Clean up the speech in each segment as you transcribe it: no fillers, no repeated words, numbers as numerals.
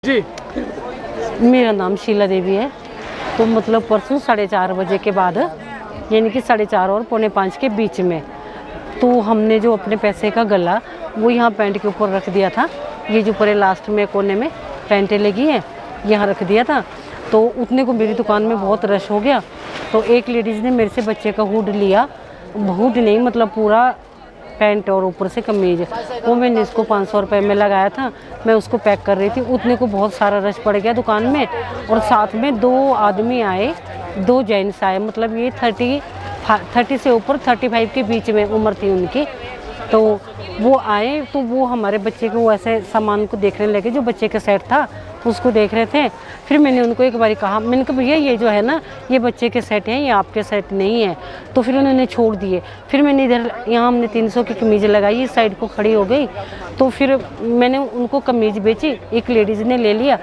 जी, मेरा नाम शीला देवी है। तो मतलब परसों 4:30 बजे के बाद, यानी कि 4:30 और 4:45 के बीच में, तो हमने जो अपने पैसे का गला वो यहाँ पैंट के ऊपर रख दिया था। ये जो पूरे लास्ट में कोने में पैंटें लगी हैं, यहाँ रख दिया था। तो उतने को मेरी दुकान में बहुत रश हो गया। तो एक लेडीज़ ने मेरे से बच्चे का हुड लिया, हुड नहीं मतलब पूरा पैंट और ऊपर से कमीज, वो मैंने इसको 500 रुपये में लगाया था। मैं उसको पैक कर रही थी, उतने को बहुत सारा रश पड़ गया दुकान में। और साथ में 2 आदमी आए, 2 जेंट्स आए, मतलब ये 30 से ऊपर 35 के बीच में उम्र थी उनकी। तो वो आए, तो वो हमारे बच्चे को ऐसे सामान को देखने लगे, जो बच्चे का सेट था उसको देख रहे थे। फिर मैंने उनको एक बारी कहा, मैंने कहा भैया ये जो है ना, ये बच्चे के सेट हैं, ये आपके सेट नहीं है। तो फिर उन्होंने छोड़ दिए। फिर मैंने इधर यहाँ हमने 300 की कमीज़ लगाई, इस साइड को खड़ी हो गई। तो फिर मैंने उनको कमीज़ बेची, एक लेडीज़ ने ले लिया।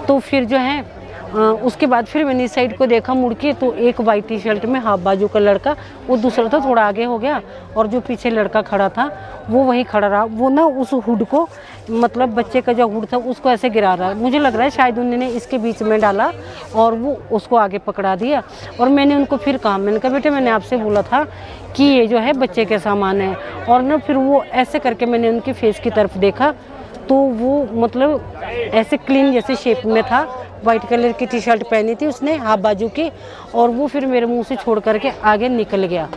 तो फिर जो है उसके बाद फिर मैंने इस साइड को देखा मुड़ के, तो एक वाइट टी शर्ट में हाफ बाजू का लड़का, वो दूसरा था थोड़ा आगे हो गया, और जो पीछे लड़का खड़ा था वो वहीं खड़ा रहा। वो ना उस हुड को, मतलब बच्चे का जो हुड था उसको ऐसे गिरा रहा है। मुझे लग रहा है शायद उन्होंने इसके बीच में डाला और वो उसको आगे पकड़ा दिया। और मैंने उनको फिर कहा, मैंने कहा बेटे मैंने आपसे बोला था कि ये जो है बच्चे के सामान है। और ना फिर वो ऐसे करके मैंने उनके फेस की तरफ देखा, तो वो मतलब ऐसे क्लीन जैसे शेप में था। वाइट कलर की टी शर्ट पहनी थी उसने हाफ बाजू की, और वो फिर मेरे मुंह से छोड़ करके आगे निकल गया।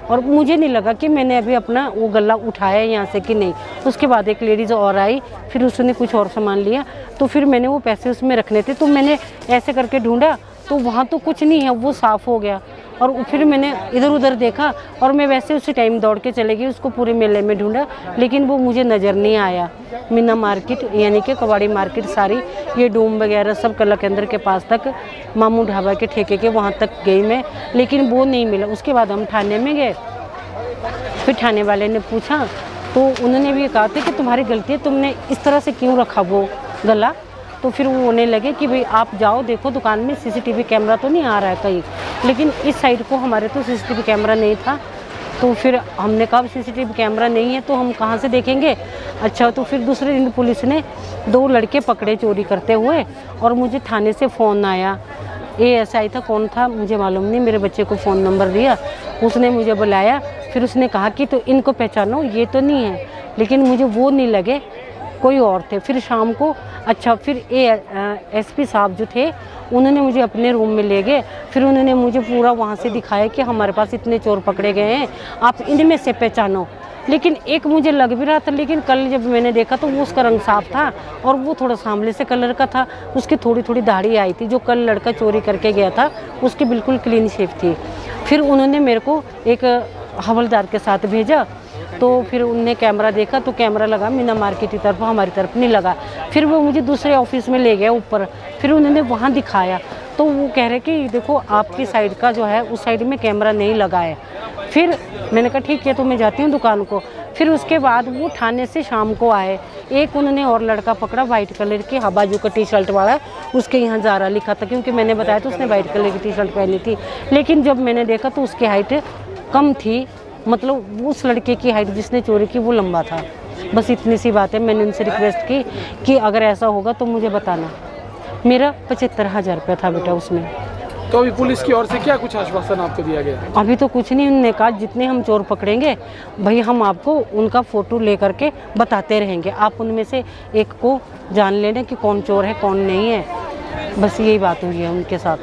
और मुझे नहीं लगा कि मैंने अभी अपना वो गला उठाया यहाँ से कि नहीं। उसके बाद एक लेडीज़ और आई, फिर उसने कुछ और सामान लिया। तो फिर मैंने वो पैसे उसमें रखने थे, तो मैंने ऐसे करके ढूंढा, तो वहाँ तो कुछ नहीं है, वो साफ़ हो गया। और फिर मैंने इधर उधर देखा, और मैं वैसे उसी टाइम दौड़ के चले गई, उसको पूरे मेले में ढूंढा, लेकिन वो मुझे नज़र नहीं आया। मीना मार्केट यानी कि कबाड़ी मार्केट सारी, ये डोम वगैरह सब कला केंद्र के पास तक, मामू ढाबा के ठेके के वहाँ तक गई मैं, लेकिन वो नहीं मिला। उसके बाद हम थाने में गए। फिर थाने वाले ने पूछा, तो उन्होंने भी कहा था कि तुम्हारी गलती है, तुमने इस तरह से क्यों रखा वो गला। तो फिर वो होने लगे कि भाई आप जाओ देखो दुकान में सीसीटीवी कैमरा तो नहीं आ रहा है कहीं। लेकिन इस साइड को हमारे तो सीसीटीवी कैमरा नहीं था। तो फिर हमने कहा सीसीटीवी कैमरा नहीं है तो हम कहाँ से देखेंगे। अच्छा, तो फिर दूसरे दिन पुलिस ने 2 लड़के पकड़े चोरी करते हुए, और मुझे थाने से फ़ोन आया। ASI था, कौन था मुझे मालूम नहीं, मेरे बच्चे को फ़ोन नंबर दिया, उसने मुझे बुलाया। फिर उसने कहा कि तो इनको पहचानो, ये तो नहीं है। लेकिन मुझे वो नहीं लगे, कोई और थे। फिर शाम को अच्छा, फिर SP साहब जो थे उन्होंने मुझे अपने रूम में ले गए। फिर उन्होंने मुझे पूरा वहाँ से दिखाया कि हमारे पास इतने चोर पकड़े गए हैं, आप इनमें से पहचानो। लेकिन एक मुझे लग भी रहा था, लेकिन कल जब मैंने देखा तो वो उसका रंग साफ था, और वो थोड़ा सांवले से कलर का था, उसकी थोड़ी थोड़ी दाढ़ी आई थी। जो कल लड़का चोरी करके गया था उसकी बिल्कुल क्लीन शेप थी। फिर उन्होंने मेरे को एक हवलदार के साथ भेजा। तो फिर उनने कैमरा देखा, तो कैमरा लगा मीना मार्केट की तरफ, हमारी तरफ नहीं लगा। फिर वो मुझे दूसरे ऑफिस में ले गया ऊपर, फिर उन्होंने वहाँ दिखाया। तो वो कह रहे कि देखो आपकी साइड का जो है उस साइड में कैमरा नहीं लगा है। फिर मैंने कहा ठीक है, तो मैं जाती हूँ दुकान को। फिर उसके बाद वो थाने से शाम को आए। एक उन्होंने और लड़का पकड़ा, वाइट कलर की बाजू का टी शर्ट वाला, उसके यहाँ ज़ारा लिखा था, क्योंकि मैंने बताया तो उसने वाइट कलर की टी शर्ट पहनी थी। लेकिन जब मैंने देखा तो उसकी हाइट कम थी, मतलब उस लड़के की हाइट जिसने चोरी की वो लंबा था। बस इतनी सी बात है। मैंने उनसे रिक्वेस्ट की कि अगर ऐसा होगा तो मुझे बताना। मेरा 75,000 रुपया था बेटा उसमें। तो अभी पुलिस की ओर से क्या कुछ आश्वासन आपको दिया गया? अभी तो कुछ नहीं। उन्होंने कहा जितने हम चोर पकड़ेंगे भाई हम आपको उनका फ़ोटो ले करके बताते रहेंगे, आप उनमें से एक को जान लेना कि कौन चोर है कौन नहीं है। बस यही बात हुई है उनके साथ।